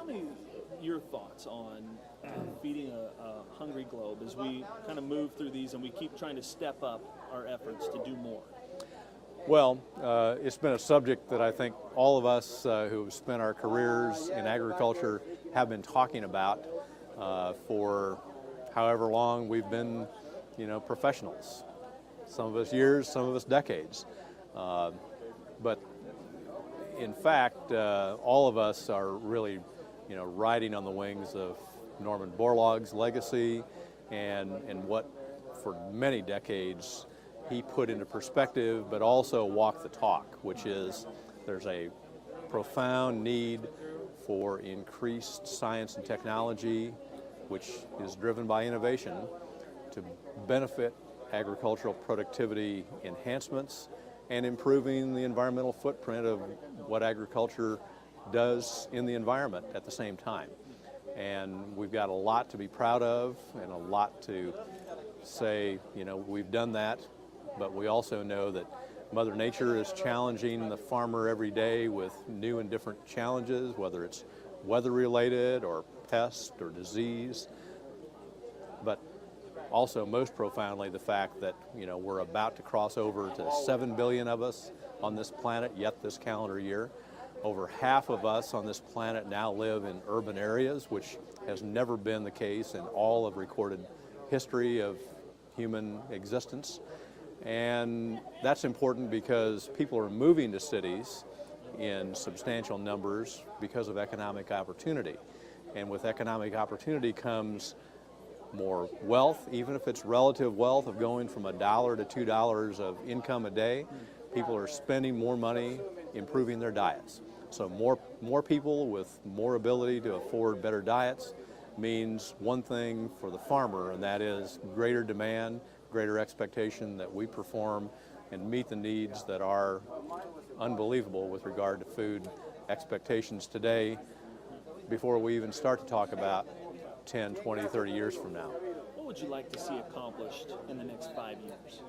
tell me your thoughts on feeding a hungry globe as we kind of move through these and we keep trying to step up our efforts to do more. Well, it's been a subject that I think all of us who have spent our careers in agriculture have been talking about for however long we've been, professionals. Some of us years, some of us decades. But in fact, all of us are really, riding on the wings of Norman Borlaug's legacy and what for many decades he put into perspective, but also walked the talk, which is there's a profound need for increased science and technology, which is driven by innovation, to benefit agricultural productivity enhancements and improving the environmental footprint of what agriculture does in the environment at the same time. And we've got a lot to be proud of and a lot to say, we've done that, but we also know that Mother Nature is challenging the farmer every day with new and different challenges, whether it's weather-related or pest or disease, but also most profoundly the fact that, we're about to cross over to 7 billion of us on this planet yet this calendar year. Over half of us on this planet now live in urban areas, which has never been the case in all of recorded history of human existence. And that's important because people are moving to cities in substantial numbers because of economic opportunity. And with economic opportunity comes more wealth, even if it's relative wealth of going from $1 to $2 of income a day. People are spending more money improving their diets. So more people with more ability to afford better diets means one thing for the farmer, and that is greater demand, greater expectation that we perform and meet the needs that are unbelievable with regard to food expectations today before we even start to talk about 10, 20, 30 years from now. What would you like to see accomplished in the next 5 years?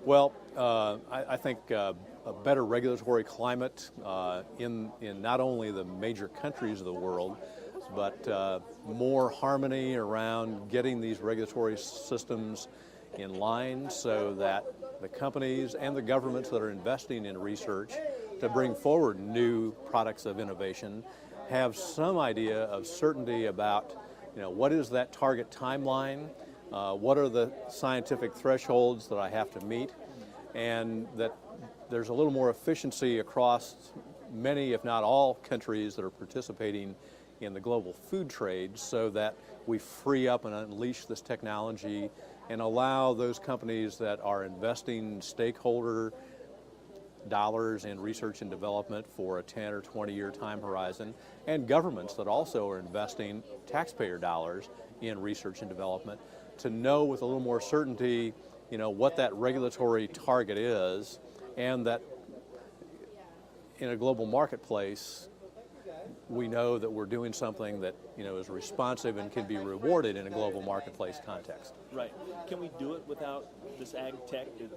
Well, I think a better regulatory climate in not only the major countries of the world, but more harmony around getting these regulatory systems in line so that the companies and the governments that are investing in research to bring forward new products of innovation have some idea of certainty about, what is that target timeline, what are the scientific thresholds that I have to meet, and that there's a little more efficiency across many, if not all, countries that are participating in the global food trade so that we free up and unleash this technology and allow those companies that are investing stakeholder dollars in research and development for a 10 or 20-year time horizon, and governments that also are investing taxpayer dollars in research and development to know with a little more certainty, what that regulatory target is, and that in a global marketplace, we know that we're doing something that is responsive and can be rewarded in a global marketplace context. Right. Can we do it without this ag tech that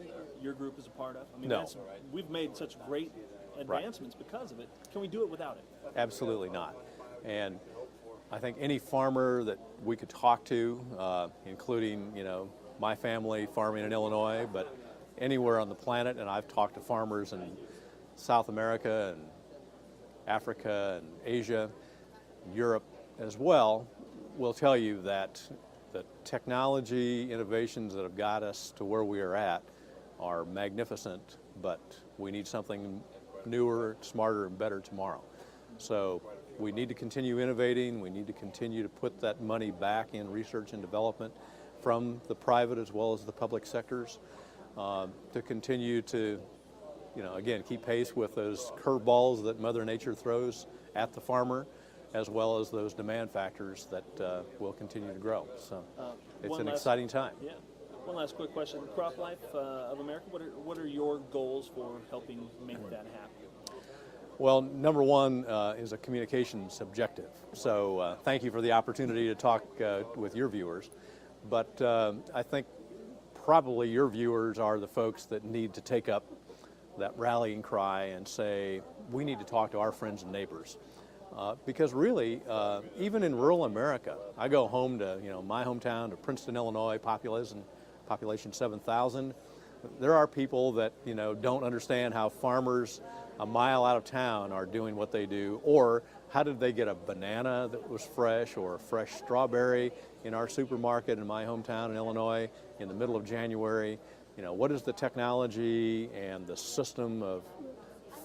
your group is a part of? I mean, No. We've made such great advancements because of it. Can we do it without it? Absolutely not. And I think any farmer that we could talk to, including my family farming in Illinois, but anywhere on the planet, and I've talked to farmers in South America and Africa and Asia, Europe as well, will tell you that the technology innovations that have got us to where we are at are magnificent, but we need something newer, smarter, and better tomorrow. So we need to continue innovating. We need to continue to put that money back in research and development from the private as well as the public sectors to continue to again, keep pace with those curveballs that Mother Nature throws at the farmer, as well as those demand factors that will continue to grow. So it's an exciting time. Yeah. One last quick question. Crop Life of America, what are your goals for helping make that happen? Well, number one is a communications objective. So thank you for the opportunity to talk with your viewers. But I think probably your viewers are the folks that need to take up that rallying cry and say, we need to talk to our friends and neighbors. Because really, even in rural America, I go home to my hometown to Princeton, Illinois, population 7,000. There are people that don't understand how farmers a mile out of town are doing what they do, or how did they get a banana that was fresh or a fresh strawberry in our supermarket in my hometown in Illinois in the middle of January. What is the technology and the system of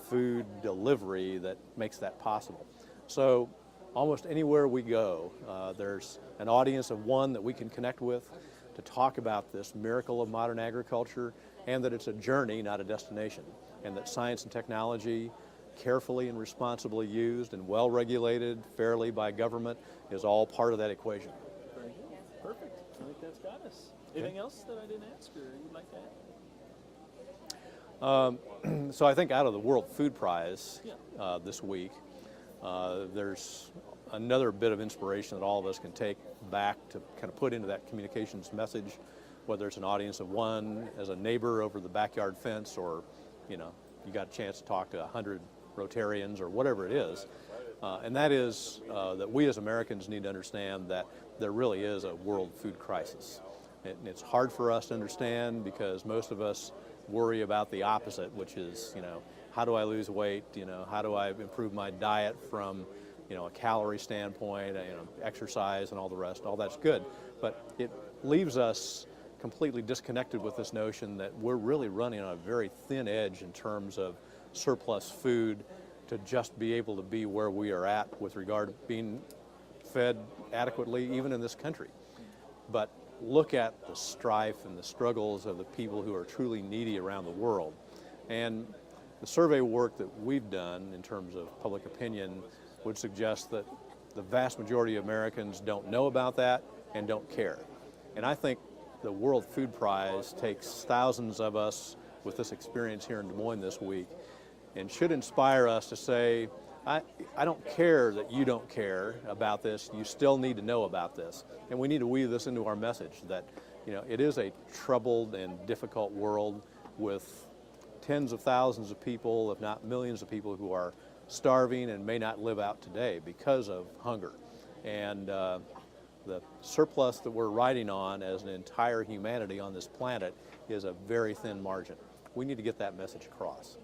food delivery that makes that possible? So almost anywhere we go, there's an audience of one that we can connect with to talk about this miracle of modern agriculture, and that it's a journey, not a destination, and that science and technology, carefully and responsibly used and well regulated fairly by government, is all part of that equation. Very good. Perfect. I think that's got us. Anything else that I didn't ask or you'd like to add? So I think out of the World Food Prize this week, there's another bit of inspiration that all of us can take back to kind of put into that communications message, whether it's an audience of one as a neighbor over the backyard fence, or you got a chance to talk to 100 Rotarians or whatever it is. And that is that we as Americans need to understand that there really is a world food crisis. And it's hard for us to understand because most of us worry about the opposite, which is, how do I lose weight? How do I improve my diet from, a calorie standpoint, exercise and all the rest. All that's good. But it leaves us completely disconnected with this notion that we're really running on a very thin edge in terms of surplus food to just be able to be where we are at with regard to being fed adequately, even in this country. But look at the strife and the struggles of the people who are truly needy around the world. And the survey work that we've done in terms of public opinion would suggest that the vast majority of Americans don't know about that and don't care. And I think the World Food Prize takes thousands of us with this experience here in Des Moines this week and should inspire us to say, I don't care that you don't care about this. You still need to know about this. And we need to weave this into our message that, it is a troubled and difficult world with tens of thousands of people, if not millions of people, who are starving and may not live out today because of hunger. And the surplus that we're riding on as an entire humanity on this planet is a very thin margin. We need to get that message across.